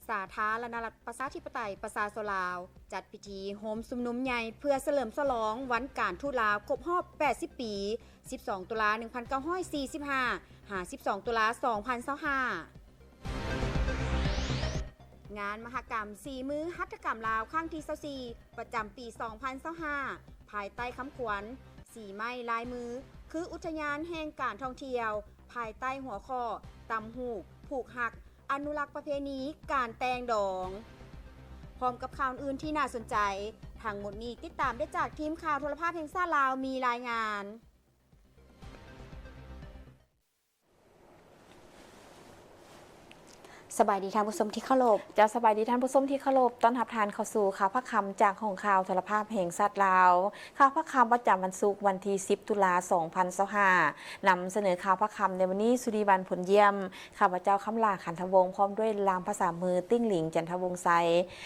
สาธารณรัฐประชาธิปไตยประชาชนลาวจัดพิธีโฮมสุมนุมใหญ่เพื่อเฉลิมฉลองวันการทูตลาวครบรอบ 80 ปี 12 ตุลา 1945 12 ตุลา 2025 งานมหกรรม 4 มื้อหัตถกรรมลาวครั้งที่ 24 ประจำปี 2025 ภายใต้คำขวัญสีไม้ลายมือคืออุทยานแห่งการท่องเที่ยว ภายใต้หัวข้อตำหูกผูกหักอนุรักษ์ประเพณีการแต่งดองพร้อมกับข่าวอื่นที่น่าสนใจทั้งหมดนี้ติดตามได้จากทีมข่าวโทรภาพแห่งชาติลาวมีรายงานสบายดีท่านผู้ชมที่เคารพจะสบายดีท่านผู้ชมที่เคารพต้อนรับทานเข้าสู่ข่าวพระคำจากห้องข่าวโทรภาพแห่งชาติลาวข่าวพระคำประจำวันศุกร์วันที่ 10 ตุลา 2025 นำเสนอข่าวพระคำในวันนี้สุริบันผลเยี่ยมข้าพเจ้าคำลาขันธวงศ์พร้อมด้วยลามภาษามือติ้งหลิงจันทวงศ์ไซ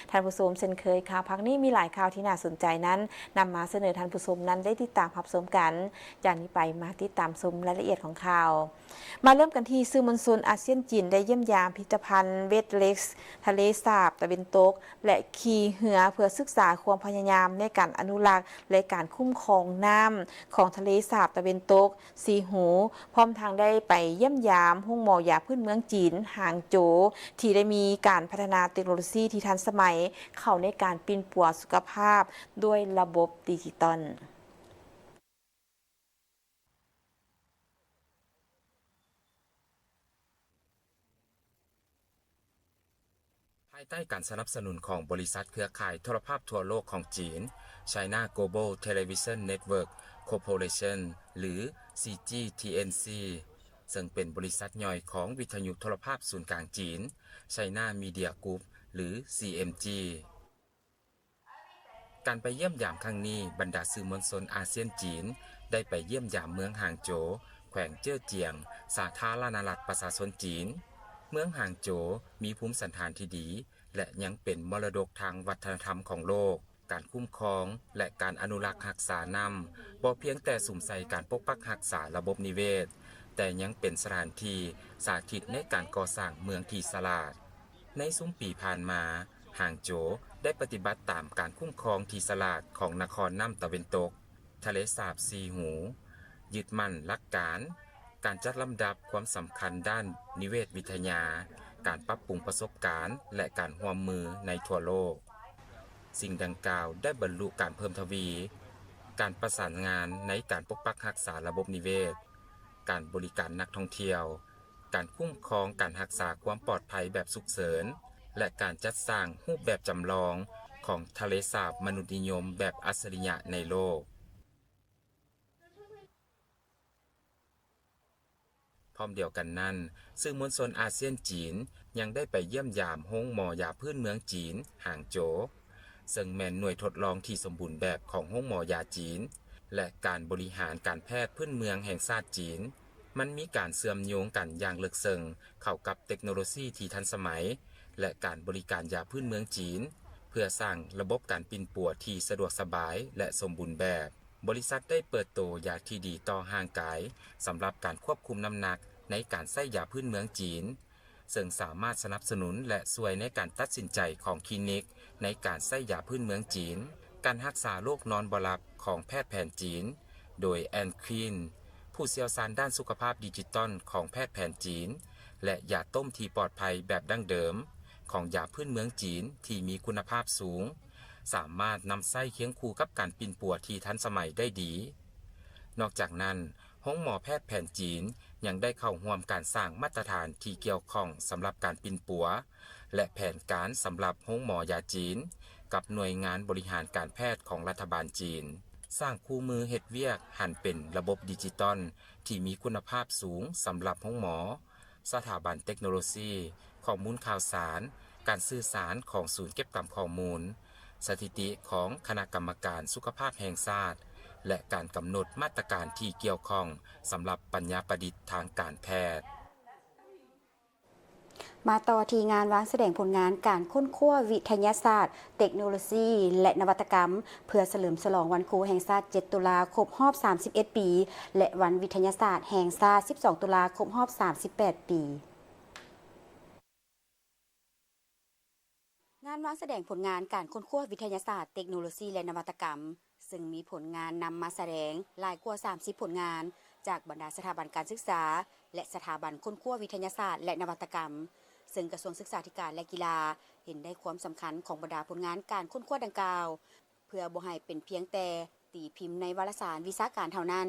ท่านผู้ชมเช่นเคยข่าวพักนี้มีหลายข่าวที่น่าสนใจนั้นนำมาเสนอท่านผู้ชมนั้นได้ติดตามรับชมกันจากนี้ไปมาติดตามชมรายละเอียดของข่าวมาเริ่มกันที่สื่อมวลชนอาเซียนจีนได้เยี่ยมยามพิพิธภัณฑ์เวทเล็กซ์ทะเลสาบตะเวนตกและขี่เหือเพื่อศึกษาความพยายามในการอนุรักษ์และการคุ้มครองน้ำของทะเลสาบตะเวนตกซีหูพร้อมทางได้ไปเยี่ยมยามห้องหมอยาพื้นเมืองจีนหางโจวที่ได้มีการพัฒนาเทคโนโลยีที่ทันสมัยเข้าในการปีนปัวสุขภาพด้วยระบบดิจิตอลภายใต้การสนับสนุนของบริษัทเครือข่ายโทรภาพทั่วโลกของจีน China Global Television Network Corporation หรือ CGTNC ซึ่งเป็นบริษัทย่อยของวิทยุโทรภาพศูนย์กลางจีน China Media Group หรือ CMG การไปเยี่ยมยามครั้งนี้บรรดาสื่อมวลชนอาเซียนจีนได้ไปเยี่ยมยามเมืองหางโจวแขวงเจ้อเจียงสาธารณรัฐประชาชนจีนเมืองหางโจวมีภูมิสันฐานที่ดีและยังเป็นมรดกทางวัฒนธรรมของโลกการคุ้มครองและการอนุรักษ์รักษานำบ่เพียงแต่สุ่มใส่การปกปักรักษาระบบนิเวศแต่ยังเป็นสถานที่สาธิตในการก่อสร้างเมืองที่ฉลาดในซุ้มปีผ่านมาหางโจวได้ปฏิบัติตามการคุ้มครองที่ฉลาดของนครน้ำตะเวนตกทะเลสาบซีหูยึดมั่นหลักการจัดลำดับความสำคัญด้านนิเวศวิทยาการปรับปรุงประสบการณ์และการร่วมมือในทั่วโลกสิ่งดังกล่าวได้บรรลุการเพิ่มทวีการประสานงานในการปกปักรักษาระบบนิเวศการบริการนักท่องเที่ยวการคุ้มครองการรักษาความปลอดภัยแบบฉุกเฉินและการจัดสร้างรูปแบบจำลองของทะเลสาบมนุษยนิยมแบบอัจฉริยะในโลกพร้อมเดียวกันนั้นสื่อมวลชนอาเซียนจีนยังได้ไปเยี่ยมยามโรงหมอยาพื้นเมืองจีนหางโจวซึ่งแม่นหน่วยทดลองที่สมบูรณ์แบบของโรงหมอยาจีนและการบริหารการแพทย์พื้นเมืองแห่งชาติจีนมันมีการเชื่อมโยงกันอย่างลึกซึ้งเข้ากับเทคโนโลยีที่ทันสมัยและการบริการยาพื้นเมืองจีนเพื่อสร้างระบบการปิ่นปัวที่สะดวกสบายและสมบูรณ์แบบบริษัทได้เปิดตัวยาที่ดีต่อร่างกายสำหรับการควบคุมน้ำหนักในการใช้ยาพื้นเมืองจีนซึ่งสามารถสนับสนุนและช่วยในการตัดสินใจของคลินิกในการใช้ยาพื้นเมืองจีนการรักษาโรคนอนบ่หลับของแพทย์แผนจีนโดยแอนควีนผู้เชี่ยวชาญด้านสุขภาพดิจิตอลของแพทย์แผนจีนและยาต้มที่ปลอดภัยแบบดั้งเดิมของยาพื้นเมืองจีนที่มีคุณภาพสูงสามารถนำใช้เคียงคู่กับการปิ่นปัวที่ทันสมัยได้ดีนอกจากนั้นห้องหมอแพทย์แผนจีนยังได้เข้าร่วมการสร้างมาตรฐานที่เกี่ยวข้องสำหรับการปิ่นปัวและแผนการสำหรับห้องหมอยาจีนกับหน่วยงานบริหารการแพทย์ของรัฐบาลจีนสร้างคู่มือเฮ็ดเวียกหันเป็นระบบดิจิตอลที่มีคุณภาพสูงสำหรับห้องหมอสถาบันเทคโนโลยีข้อมูลข่าวสารการสื่อสารของศูนย์เก็บกำข้อมูลสถิติของคณะกรรมการสุขภาพแห่งชาติและการกำหนดมาตรการที่เกี่ยวข้องสำหรับปัญญาประดิษฐ์ทางการแพทย์มาต่อที่งานวางแสดงผลงานการค้นคว้าวิทยาศาสตร์เทคโนโลยีและนวัตกรรมเพื่อเฉลิมฉลองวันครูแห่งชาติ 7 ตุลาครบรอบ 31 ปีและวันวิทยาศาสตร์แห่งชาติ 12 ตุลาครบรอบ 38 ปี านวางแสดงผลงานการค้นคว้าวิทยาศาสตร์เทคโนโลยีและนวัตกรรมซึ่งมีผลงานนำมาแสดงหลายกว่า30ผลงานจากบรรดาสถาบันการศึกษาและสถาบันค้นคว้าวิทยาศาสตร์และนวัตกรรมซึ่งกระทรวงศึกษาธิการและกีฬาเห็นได้ความสำคัญของบรรดาผลงานการค้นคว้าดังกล่าวเพื่อบ่ให้เป็นเพียงแต่ตีพิมพ์ในวารสารวิชาการเท่านั้น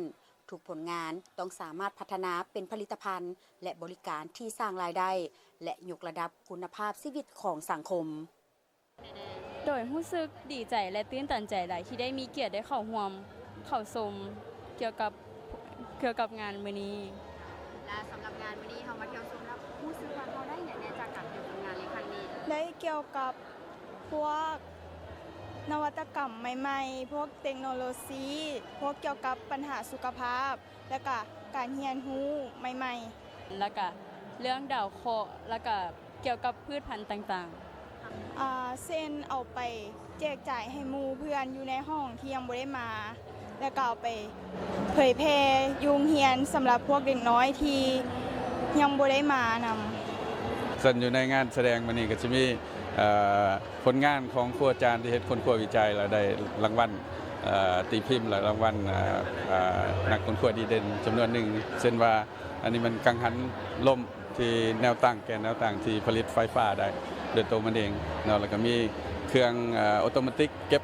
ทุกผลงานต้องสามารถพัฒนาเป็นผลิตภัณฑ์และบริการที่สร้างรายได้และยกระดับคุณภาพชีวิตของสังคมโดยรู้สึกดีใจและตื่นตันใจหลายที่ได้มีเกียรติได้เข้าร่วมเข้าชมเกี่ยวกับงานมื้อนี้และสำหรับงานวันนี้เรามาเที่ยวชมแล้วรู้สึกว่าเราได้อย่างแน่จากการเที่ยวชมงานในครั้งนี้ได้เกี่ยวกับพวกนวัตกรรมใหม่ๆพวกเทคโนโลยีพวกเกี่ยวกับปัญหาสุขภาพและก็การเรียนรู้ใหม่ๆแล้วก็เรื่องดาวเคราะห์แล้วก็เกี่ยวกับพืชพันธุ์ต่างๆเส้นเอาไปแจกจ่ายให้หมู่เพื่อนอยู่ในห้องที่ยังบ่ได้มาแล้วก็เอาไปเผยแพร่ยุงเฮียนสำหรับพวกเด็กน้อยที่ยังบ่ได้มานำส่วนอยู่ในงานแสดงมื้อนี้ก็จะมีผลงานของครูอาจารย์ที่เฮ็ดค้นคว้าวิจัยแล้วได้รางวัลตีพิมพ์และรางวัลนักค้นคว้าดีเด่นจำนวนหนึ่งเช่นว่าอันนี้มันกังหันลมที่แนวตั้งแกนแนวตั้งที่ผลิตไฟฟ้าได้โดยตัวมันเองเนาะแล้วก็มีเครื่องออโตเมติกเก็บ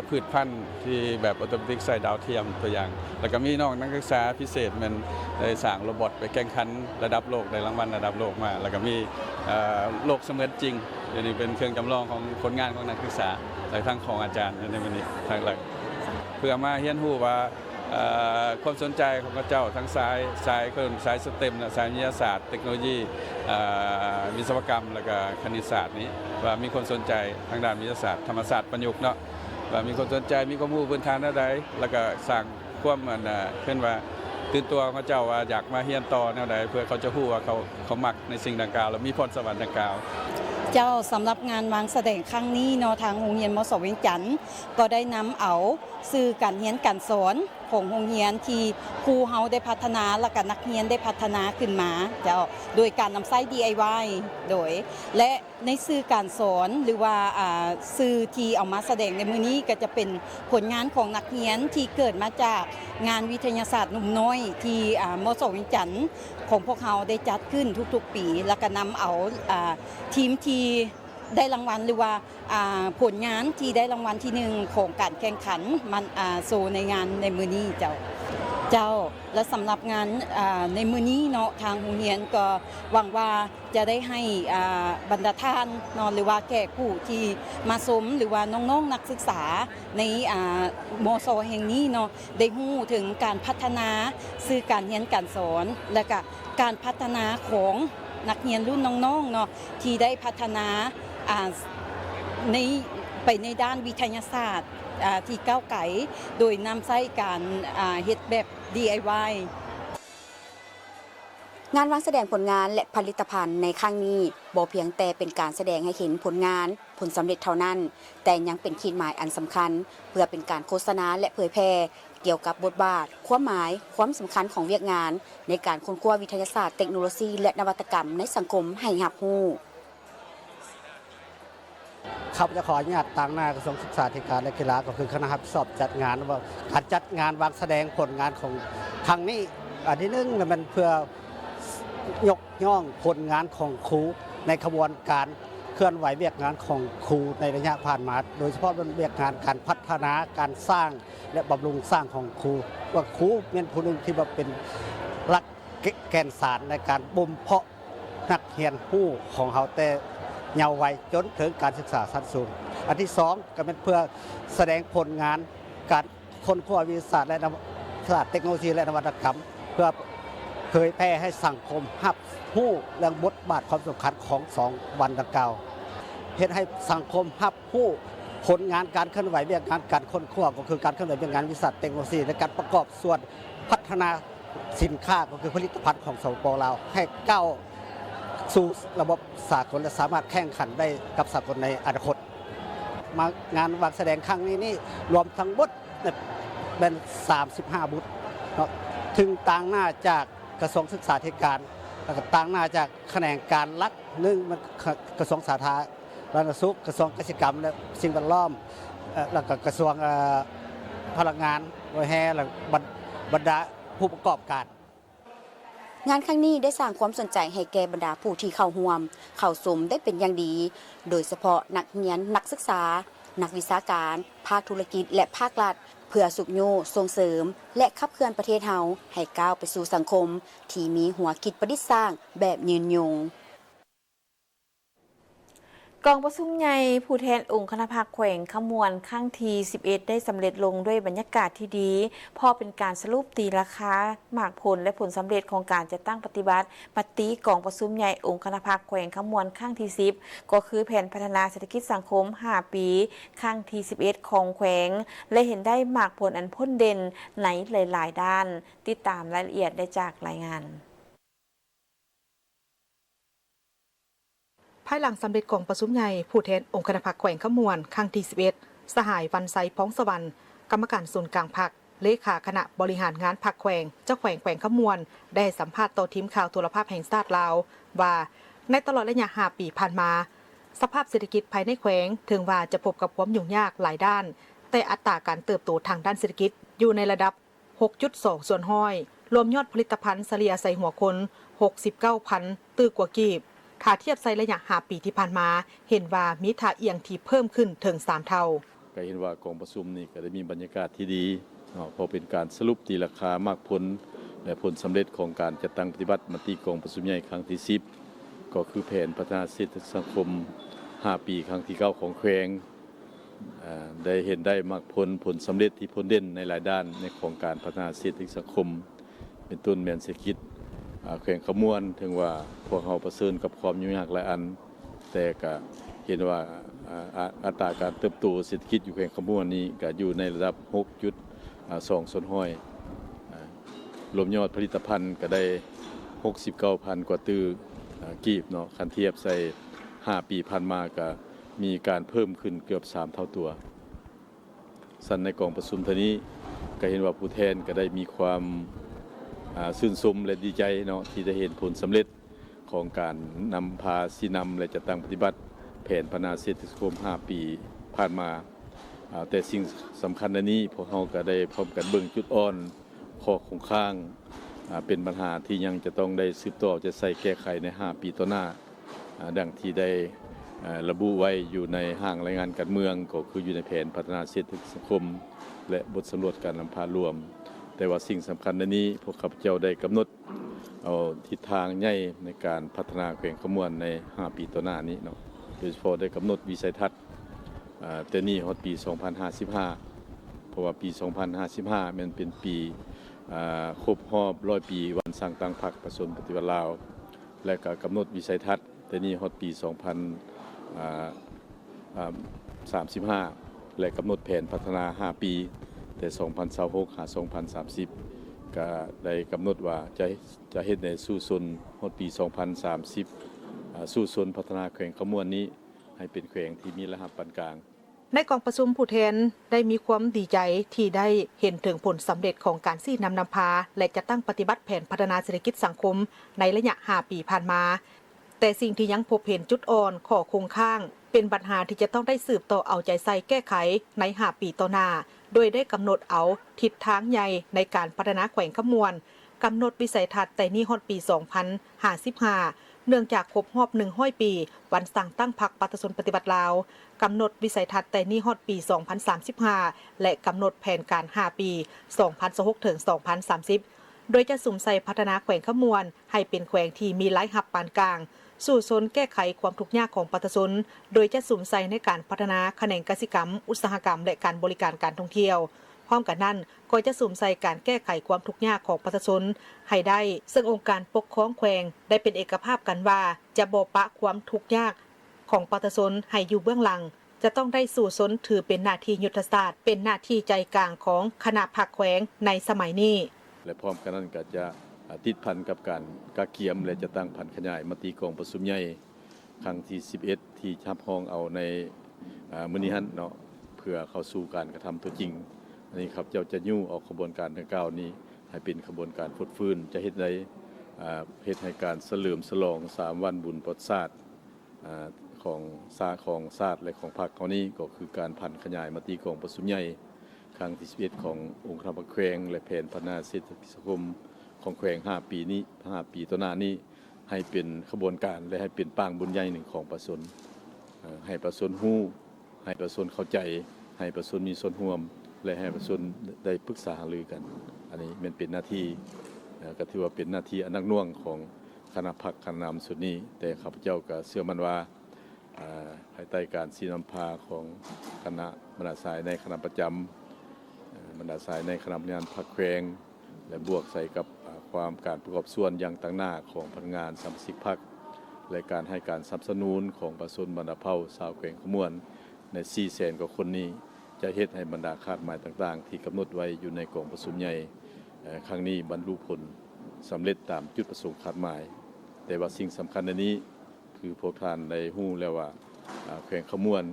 พืชพันธุ์ที่แบบออโตเมติกใส่ดาวเทียมตัวอย่างแล้วก็มีน้องนักศึกษาพิเศษมันได้สร้างโรบอทไปแข่งขันระดับโลกได้รางวัลระดับโลกมาแล้วก็มีโลกเสมือนจริงอันนี้เป็นเครื่องจำลองของผลงานของนักศึกษาและทั้งของอาจารย์ในวันนี้ทั้งหลายเพื่อมาเรียนรู้ว่าความสนใจของพระเจ้าทั้งสายสเต็มและสายวิทยาศาสตร์เทคโนโลยีวิศวกรรมและก็คณิตศาสตร์นี้ว่ามีคนสนใจทางด้านวิทยาศาสตร์ธรรมศาสตร์ประยุกต์เนาะว่ามีคนสนใจมีความรู้พื้นฐานใดแล้วก็สร้างความเช่นว่าตื่นตัวพระเจ้าว่าอยากมาเรียนต่อแนวใดเพื่อเขาจะรู้ว่าเขามักในสิ่งดังกล่าวและมีพรสวรรค์ดังกล่าวเจ้าสำหรับงานวางแสดงครั้งนี้เนาะทางโรงเรียนมศ.เวียงจันทน์ก็ได้นำเอาสื่อการเรียนการสอนของโรงเรียนที่ครูเฮาได้พัฒนาและก็นักเรียนได้พัฒนาขึ้นมาเจ้าโดยการนำใช้ DIY โดยและในสื่อการสอนหรือว่าสื่อที่เอามาแสดงในมื้อนี้ก็จะเป็นผลงานของนักเรียนที่เกิดมาจากงานวิทยาศาสตร์หนุ่มน้อยที่มศ.เวียงจันทน์ของพวกเราได้จัดขึ้นทุกๆปีแล้วก็นำเอาทีมที่ได้รางวัลหรือว่าผลงานที่ได้รางวัลที่1ของการแข่งขันมันโชว์ในงานในมื้อนี้เจ้าและสำหรับงานในมื้อนี้เนาะทางโรงเรียนก็หวังว่าจะได้ให้บรรดาท่านเนาะหรือว่าแขกผู้ที่มาชมหรือว่าน้องๆนักศึกษาในมศ.แห่งนี้เนาะได้รู้ถึงการพัฒนาสื่อการเรียนการสอนและก็การพัฒนาของนักเรียนรุ่นน้องๆเนาะที่ได้พัฒนาไปในด้านวิทยาศาสตร์ที่ก้าวไกลโดยนำใช้การเฮ็ดแบบ DIY งานวางแสดงผลงานและผลิตภัณฑ์ในครั้งนี้บ่เพียงแต่เป็นการแสดงให้เห็นผลงานผลสำเร็จเท่านั้นแต่ยังเป็นขีดหมายอันสำคัญเพื่อเป็นการโฆษณาและเผยแพร่เกี่ยวกับบทบาทความหมายความสำคัญของเวียกงานในการค้นคว้าวิทยาศาสตร์เทคโนโลยีและนวัตกรรมในสังคมให้รับรู้ข้าพเจ้าขออนุญาตตั้งหน้ากระทรวงศึกษาธิการและกีฬาก็คือคณะรับผิดชอบจัดงานว่าการจัดงานวางแสดงผลงานของครั้งนี้อันที่หนึ่งมันเพื่อยกย่องผลงานของครูในขบวนการเคลื่อนไหวเวียกงานของครูในระยะผ่านมาโดยเฉพาะเป็นเวียกงานการพัฒนาการสร้างและบำรุงสร้างของครูว่าครูเป็นผู้หนึ่งที่เป็นหลักแกนสารในการบ่มเพาะนักเรียนผู้ของเขาแต่เยาว์วัยจนถึงการศึกษาชั้นสูงอันที่สองก็เป็นเพื่อแสดงผลงานการค้นคว้าวิทยาศาสตร์และศาสตร์เทคโนโลยีและนวัตกรรมเพื่อเผยแพร่ให้สังคมรับรู้เรื่องบทบาทความสำคัญของ2วันดังกล่าวเพื่อให้สังคมรับรู้ผลงานการเคลื่อนไหวเรื่องการค้นคว้าก็คือการเคลื่อนไหวเรื่องงานวิทยาศาสตร์เทคโนโลยีและการประกอบส่วนพัฒนาสินค้าก็คือผลิตภัณฑ์ของสปป.ลาวให้ก้าวสู่ระบบสากลและสามารถแข่งขันได้กับสากลในอนาคตมางานวางแสดงครั้งนี้รวมทั้งหมดเป็น35บูธถึงต่างหน้าจากกระทรวงศึกษาธิการแล้วก็ต่างหน้าจากแขนงการลัก1มันกระทรวงสาธารณ าธารณสุขกระทรวงเกษตรกรรมและสิ่งแวดล้อมแล้วก็กระทรวงพลังงานโดยแห่และบรรดาผู้ประกอบการงานครั้งนี้ได้สร้างความสนใจให้แก่บรรดาผู้ที่เข้าร่วมเข้าชมได้เป็นอย่างดีโดยเฉพาะนักเรียนนักศึกษานักวิชาการภาคธุรกิจและภาครัฐเพื่อสุขโยส่งเสริมและขับเคลื่อนประเทศเฮาให้ก้าวไปสู่สังคมที่มีหัวคิดประดิษฐ์สร้างแบบยืนยงกองประชุมใหญ่ผู้แทนองค์คณะภาคแขวงขมวนครั้งที่11ได้สำเร็จลงด้วยบรรยากาศที่ดีพอเป็นการสรุปตีราคาหมากผลและผลสำเร็จของการจัดตั้งปฏิบัติมติกองประชุมใหญ่องค์คณะภาคแขวงขมวนครั้งที่10ก็คือแผนพัฒนาเศรษฐกิจสังคม5ปีครั้งที่11ของแขวงและเห็นได้หมากผลอันพ้นเด่นในหลายๆด้านติดตามรายละเอียดได้จากรายงานภายหลังสำเร็จกองประชุมใหญ่ผู้แทนองค์คณะพรรคแขวงขมวนครั้งที่11สหายวันไซพ้องสวรรค์กรรมการส่วนกลางพรรคเลขาคณะบริหารงานพรรคแขวงเจ้าแขวงขมวนได้สัมภาษณ์ต่อทีมข่าวโทรภาพแห่งชาติลาวว่าในตลอดระยะ5 ปีผ่านมาสภาพเศรษฐกิจภายในแขวงถึงว่าจะพบกับความยุ่งยากหลายด้านแต่อัตราการเติบโตทางด้านเศรษฐกิจอยู่ในระดับ 6.2 ส่วนห้อยรวมยอดผลิตภัณฑ์เฉลี่ยใส่หัวคน 69,000 ตื้อกว่ากีบถ้าเทียบใส่ระยะ5 ปีที่ผ่านมาเห็นว่ามีท่าเอียงที่เพิ่มขึ้นถึง3 เท่าก็เห็นว่ากองประชุมนี่ก็ได้มีบรรยากาศที่ดีพอเป็นการสรุปตีราคามากผลและผลสำเร็จของการจัดตั้งปฏิบัติมติกองประชุมใหญ่ครั้งที่10ก็คือแผนพัฒนาเศรษฐกิจสังคม5 ปีครั้งที่9ของแขวงได้เห็นได้มากผลสำเร็จที่พ้นเด่นในหลายด้านในของการพัฒนาเศรษฐกิจสังคมเป็นต้นแม่นเศรษฐกิจแขวงขมวนถึงว่าพวกเราประเสริญกับความยุ่งยากหลายอันแต่ก็เห็นว่าอัตราการเติบโตเศรษฐกิจอยู่แขวงขมวนนี้ก็อยู่ในระดับ 6.2 ส่วนห้อยรวมยอดผลิตภัณฑ์ก็ได้ 69,000 กว่าตื้อกีบเนาะคันเทียบใส่5 ปีผ่านมาก็มีการเพิ่มขึ้นเกือบ3 เท่าตัวสั่นในกองประชุมเท่านี้ก็เห็นว่าผู้แทนก็ได้มีความชื่นชมและดีใจเนาะที่ได้เห็นผลสำเร็จของการนำพาสีนำและจัดตั้งปฏิบัติแผนพัฒนาเศรษฐกิจสังคม5 ปีผ่านมาแต่สิ่งสำคัญในนี้พวกเราก็ได้พร้อมกันเบิ่งจุดอ่อนข้อคงค้างเป็นปัญหาที่ยังจะต้องได้สืบต่อจะใส่แก้ไขใน5 ปีต่อหน้าดังที่ได้ระบุไว้อยู่ในห้างรายงานการเมืองก็คืออยู่ในแผนพัฒนาเศรษฐกิจสังคมและบทสำรวจการนำพารวมแต่ว่าสิ่งสำคัญในนี้พวกข้าพเจ้าได้กำหนดเอาทิศทางใหญ่ในการพัฒนาแขวงขมวนใน5 ปีต่อหน้านี้เนาะโดยเฉพาะได้กำหนดวิสัยทัศน์แต่นี้ฮอดปี 2055 เพราะว่าปี 2055 มันเป็นปีครบรอบ100 ปีวันสร้างตั้งพรรคประชาชนปฏิวัติลาวและก็กำหนดวิสัยทัศน์แต่นี้ฮอดปี 2035 และกำหนดแผนพัฒนา5 ปีแต่ 2026 หา 2030 ก็ได้กำหนดว่าจะเฮ็ดในสู่ชนฮอดปี 2030 สู่ชนพัฒนาแขวงขมวนนี้ให้เป็นแขวงที่มีระดับปานกลางในกองประชุมผู้แทนได้มีความดีใจที่ได้เห็นถึงผลสำเร็จของการซี่นำพาและจะตั้งปฏิบัติแผนพัฒนาเศรษฐกิจสังคมในระยะ5 ปีผ่านมาแต่สิ่งที่ยังพบเห็นจุดอ่อนข้อคงค้างเป็นปัญหาที่จะต้องได้สืบต่อเอาใจใส่แก้ไขใน5 ปีต่อหน้าโดยได้กำหนดเอาทิศทางใหญ่ในการพัฒนาแขวงขมวนกำหนดวิสัยทัศน์แต่นี้ฮอดปี 2055 เนื่องจากครบรอบ100 ปีวันสร้างตั้งพรรคประชาชนปฏิบัติลาวกำหนดวิสัยทัศน์แต่นี้ฮอดปี 2035 และกำหนดแผนการ5 ปี 2026 ถึง 2030 โดยจะสุ่มใส่พัฒนาแขวงขมวนให้เป็นแขวงที่มีรายรับปานกลางสู่ชนแก้ไขความทุกข์ยากของประชาชนโดยจะสุ่มใส่ในการพัฒนาแขนงกสิกรรมอุตสาหกรรมและการบริการการท่องเที่ยวพร้อมกันนั้นก็จะสุ่มใส่การแก้ไขความทุกข์ยากของประชาชนให้ได้ซึ่งองค์การปกครองแขวงได้เป็นเอกภาพกันว่าจะบ่ปะความทุกข์ยากของประชาชนให้อยู่เบื้องหลังจะต้องได้สู่ชนถือเป็นหน้าที่ยุทธศาสตร์เป็นหน้าที่ใจกลางของคณะพรรคแขวงในสมัยนี้และพร้อมกันนั้นก็จะติดพันกับการกาเกียมและจะตั้งพันขยายมติกองประชุมใหญ่ครั้งที่11ที่ทับห้องเอาในมื้อนี้เนาะเพื่อเข้าสู่การกระทำตัวจริงอันนี้ครับเจ้าจะยุ่งออกขบวนการดังกล่าวนี้ให้เป็นขบวนการฟดฟื้นจะเฮ็ดให้การเฉลิมฉลอง3 วันบุญประวัติศาสตร์ข ของชาติและของพรรคเขานี้ก็คือการพันขยายมติของประชุมใหญ่ครั้งที่11ขององค์คณะแขวงและแผนพัฒนาเศรษฐกิจสังคมของแขวง5 ปีนี้5 ปีต่อหน้านี้ให้เป็นขบวนการและให้เป็นปางบุญใหญ่หนึ่งของประชาชนให้ประชาชนฮู้ให้ประชาชนเข้าใจให้ประชาชนมีส่วนร่วมและให้ประชาชนได้ปรึกษาหารือกันอันนี้มันเป็นหน้าที่ก็ถือว่าเป็นหน้าที่อันหนักหน่วงของคณะพรรคคณะนำสุดนี้แต่ข้าพเจ้าก็เชื่อมั่นว่าภายใต้การชี้นำพาของคณะบรรดาสายในคณะประจำบรรดาสายในคณะงานพรรคแขวงและบวกใส่กับความการประกอบส่วนอย่างต่างหน้าของพนักงานสมาชิกพรรคและการให้การสนับสนุนของประชาชนบรรดาเผ่าชาวแขวงขมวนใน400,000 กว่าคนนี้จะเฮ็ดให้บรรดาคาดหมายต่างๆที่กำหนดไว้อยู่ในกองประชุมใหญ่ครั้งนี้บรรลุผลสำเร็จตามจุดประสงค์คาดหมายแต่ว่าสิ่งสำคัญในนี้คือพวกท่านได้ฮู้แล้วว่าแขวงขมวน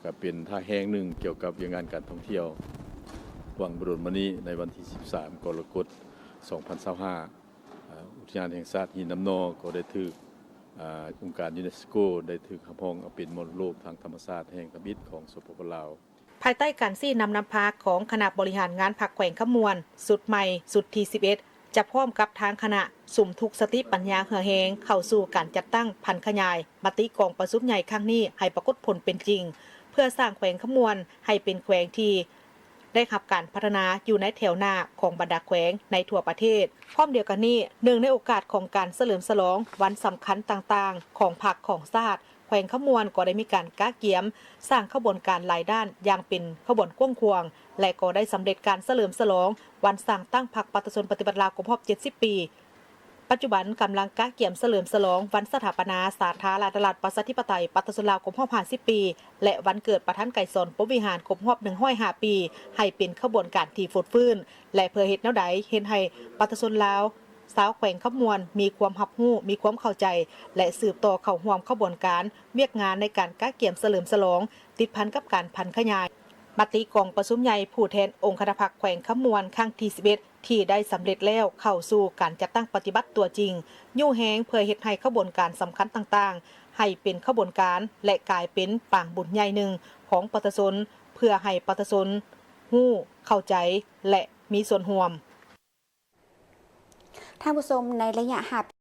ก็เป็นท่าแห้งหนึ่งเกี่ยวกับเรื่องงานการท่องเที่ยววังบรมณีในวันที่13 กรกฎาคม 2025อุทยานแห่งชาติหินน้ำนอก็ได้ถูกองค์การยูเนสโกได้ถูกรับรองเอาเป็นมรดกโลกทางธรรมชาติแห่งทมิตรของสปป.ลาวภายใต้การซี่นำพาของคณะบริหารงานพรรคแขวงขมวนสุดใหม่สุดที่11จะพร้อมกับทางคณะสุ่มทุกสติปัญญาเหือแหงเข้าสู่การจัดตั้งพันขยายมติกองประชุมใหญ่ครั้งนี้ให้ปรากฏผลเป็นจริงเพื่อสร้างแขวงขมวนให้เป็นแขวงที่ได้รับการพัฒนาอยู่ในแถวหน้าของบรรดาแขวงในทั่วประเทศพร้อมเดียวกันนี้เนื่องในโอกาสของการเฉลิมฉลองวันสำคัญต่างๆของพรรคของชาติแขวงขมวนก็ได้มีการก้าเกียมสร้างขบวนการหลายด้านอย่างเป็นขบวนกว้างขวางและก็ได้สำเร็จการเฉลิมฉลองวันสร้างตั้งพรรคประชาชนปฏิบัติลาวครบรอบ70 ปีปัจจุบันกำลังก้าเกียมเฉลิมฉลองวันสถาปนาสาธารณรัฐประชาธิปไตยประชาชนลาวครบรอบ50 ปีและวันเกิดประธานไกรสอนปวิหารครบรอบ105 ปีให้เป็นขบวนการที่ฟุดฟื้นและเพื่อเฮ็ดแนวใดเฮ็ดให้ประชาชนลาวสาวแขวงขมวนมีความรับรู้มีความเข้าใจและสืบต่อเข้าร่วมขบวนการเวียกงานในการก้าเกียมเฉลิมฉลองติดพันกับการพันขยายมติกองประชุมใหญ่ผู้แทนองค์คณะพรรคแขวงขมวนครั้งที่11ที่ได้สำเร็จแล้วเข้าสู่การจัดตั้งปฏิบัติตัวจริงยู่แฮงเพื่อเฮ็ดให้ขบวนการสำคัญต่างๆให้เป็นขบวนการและกลายเป็นปางบุญใหญ่หนึ่งของประชาชนเพื่อให้ประชาชนฮู้เข้าใจและมีส่วนร่วมท่านผู้ชมในระยะ